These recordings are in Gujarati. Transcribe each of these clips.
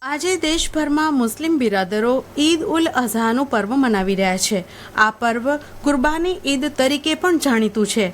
આજે દેશભરમાં મુસ્લિમ બિરાદરો ઈદ ઉલ અઝહાનું પર્વ મનાવી રહ્યા છે। આ પર્વ કુરબાની ઈદ તરીકે પણ જાણીતું છે।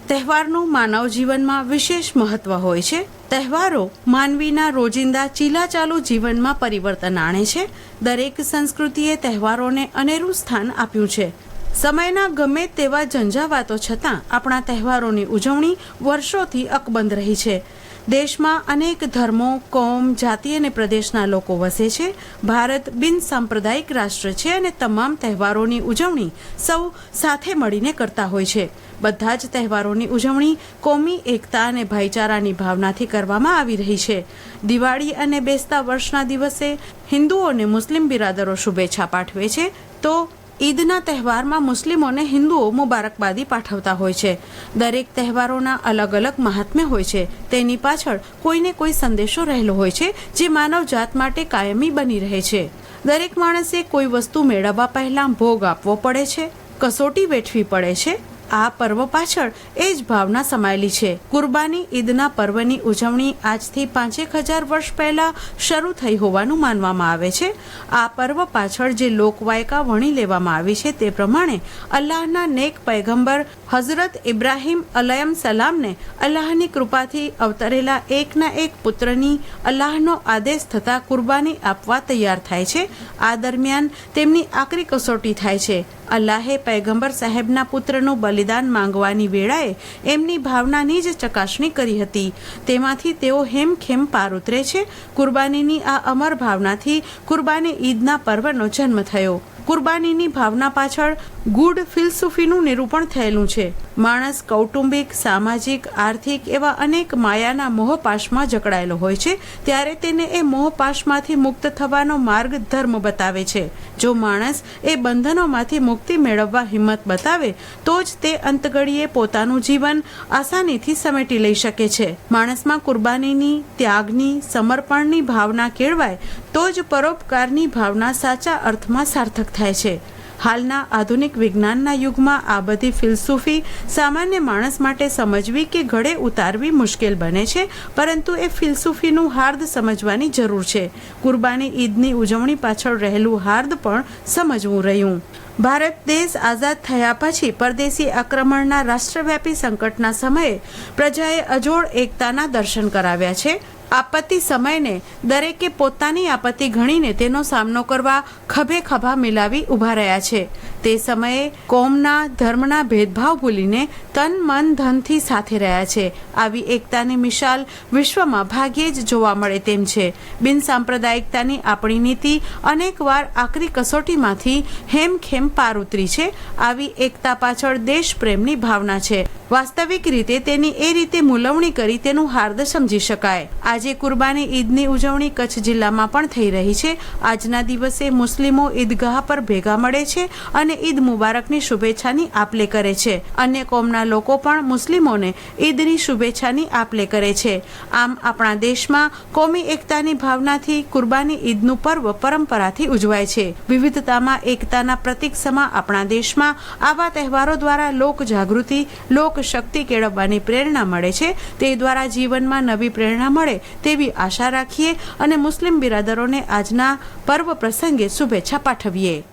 તહેવારનું માનવ જીવનમાં વિશેષ મહત્વ હોય છે। તહેવારો માનવીના રોજિંદા ચીલાચાલુ જીવનમાં પરિવર્તન આણે છે। દરેક સંસ્કૃતિએ તહેવારોને અનેરું સ્થાન આપ્યું છે। સમયના ગમે તેવા ઝંઝાવાતો છતાં આપણા તહેવારોની ઉજવણી વર્ષોથી અકબંધ રહી છે। દેશમાં અનેક ધર્મો, કોમ, જાતિ અને પ્રદેશના લોકો વસે છે। ભારત બિન સાંપ્રદાયિક રાષ્ટ્ર છે અને તમામ તહેવારોની ઉજવણી સૌ સાથે મળીને કરતા હોય છે। બધા જ તહેવારોની ઉજવણી કોમી એકતા અને ભાઈચારાની ભાવનાથી કરવામાં આવી રહી છે। દિવાળી અને બેસતા વર્ષના દિવસે હિન્દુઓને મુસ્લિમ બિરાદરો શુભેચ્છા પાઠવે છે, તો ઈદના તહેવારમાં મુસ્લિમોને હિન્દુઓ મુબારકબાદી પાઠવતા હોય છે। દરેક તહેવારોના અલગ અલગ મહાત્મ્ય હોય છે। તેની પાછળ કોઈને કોઈ સંદેશો રહેલો હોય છે, જે માનવ જાત માટે કાયમી બની રહે છે। દરેક માણસે કોઈ વસ્તુ મેળવવા પહેલા ભોગ આપવો પડે છે, કસોટી વેઠવી પડે છે। આ પર્વ પાછળ એ જ ભાવના સમાયેલી છે। કુરબાની ઈદના પર્વની ઉજવણી આજથી 5000 વર્ષ પહેલા શરૂ થઈ હોવાનું માનવામાં આવે છે। આ પર્વ પાછળ જે લોકવાયકા વણી લેવામાં આવી છે તે પ્રમાણે અલ્લાહના નેક પૈગંબર હઝરત ઇબ્રાહીમ અલૈહિ સલામને અલ્લાહની કૃપાથી અવતરેલા એકના એક પુત્રની અલ્લાહનો આદેશ થતાં કુરબાની આપવા તૈયાર થાય છે। આ દરમિયાન તેમની આકરી કસોટી થાય છે। અલ્લાહે પૈગંબર સાહેબના પુત્રનું બલિદાન માંગવાની વેળાએ એમની ભાવનાની જ ચકાસણી કરી હતી। તેમાંથી તેઓ હેમખેમ પાર ઉતરે છે। કુરબાનીની આ અમર ભાવનાથી કુરબાની ઈદના પર્વનો જન્મ થયો। કુરબાનીની ભાવના પાછળ ગૂઢ ફિલસૂફીનું નિરૂપણ થયેલું છે। માણસ કૌટુંબિક, સામાજિક, આર્થિક એવા અનેક માયાના મોહપાશમાં જકડાયેલો હોય છે, ત્યારે તેને એ મોહપાશમાંથી મુક્ત થવાનો માર્ગ ધર્મ બતાવે છે। જો માણસ એ બંધનોમાંથી મુક્તિ મેળવવા હિંમત બતાવે તો જ તે અંતઘડીએ પોતાનું જીવન આસાનીથી સમેટી લઈ શકે છે। માણસમાં કુરબાનીની, ત્યાગની, સમર્પણની ભાવના કેળવાય તો જ પરોપકારની ભાવના સાચા અર્થમાં સાર્થક થાય છે। હાલના આધુનિક વિજ્ઞાનના યુગમાં આ બધી ફિલસૂફી સામાન્ય માણસ માટે સમજવી કે ગળે ઉતારવી મુશ્કેલ બને છે, પરંતુ એ ફિલસૂફીનું હાર્દ સમજવાની જરૂર છે। કુરબાની ઈદની ઉજવણી પાછળ રહેલું હાર્દ પણ સમજવું રહ્યું। ભારત દેશ આઝાદ થયા પછી પરદેશી આક્રમણના રાષ્ટ્રવ્યાપી સંકટના સમયે પ્રજાએ અજોડ એકતાના દર્શન કરાવ્યા છે। આપત્તિ સમયને દરેકે પોતાની આપત્તિ ગણીને તેનો સામનો કરવા ખભે ખભા મિલાવી ઊભા રહ્યા છે। તે સમયે કોમના, ધર્મના ભેદભાવ ભૂલીને તન, મન, ધનથી સાથે રહ્યા છે। આવી એકતાની મિસાલ વિશ્વમાં ભાગ્યે જ જોવા મળે તેમ છે। બિન સાંપ્રદાયિકતાની આપણી નીતિ અનેકવાર આકરી કસોટીમાંથી હેમખેમ પાર ઉતરી છે। આવી એકતા પાછળ દેશપ્રેમની ભાવના છે। વાસ્તવિક રીતે તેની એ રીતે મૂલવણી કરી તેનું હાર્દ સમજી શકાય। આજે કુરબાની ઈદની ઉજવણી કચ્છ જિલ્લામાં પણ થઈ રહી છે। આજના દિવસે મુસ્લિમો ઈદગાહ પર ભેગા મળે છે અને ઈદ મુબારકની શુભેચ્છાની આપ-લે કરે છે। અન્ય કોમના લોકો પણ મુસ્લિમોને ઈદની શુભેચ્છાની આપ-લે કરે છે। આમ આપણા દેશમાં કોમી એકતાની ભાવનાથી કુરબાની ઈદનું પર્વ પરંપરાથી ઉજવાય છે। વિવિધતામાં એકતાના પ્રતીક સમા આપણા દેશમાં આવા તહેવારો દ્વારા લોક જાગૃતિ, લોક શક્તિ કેળવવાની પ્રેરણા મળે છે। તે દ્વારા જીવનમાં નવી પ્રેરણા મળે તેવી આશા રાખીએ અને મુસ્લિમ બિરાદરોને આજના પર્વ પ્રસંગે શુભેચ્છા પાઠવીએ।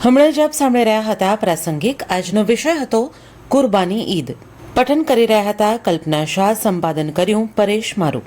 હમણાં જ આપ સાંભળી રહ્યા હતા પ્રાસંગિક। આજનો વિષય હતો કુરબાની ઈદ। પઠન કરી રહ્યા હતા કલ્પના શાહ, સંપાદન કર્યું પરેશ મારુ।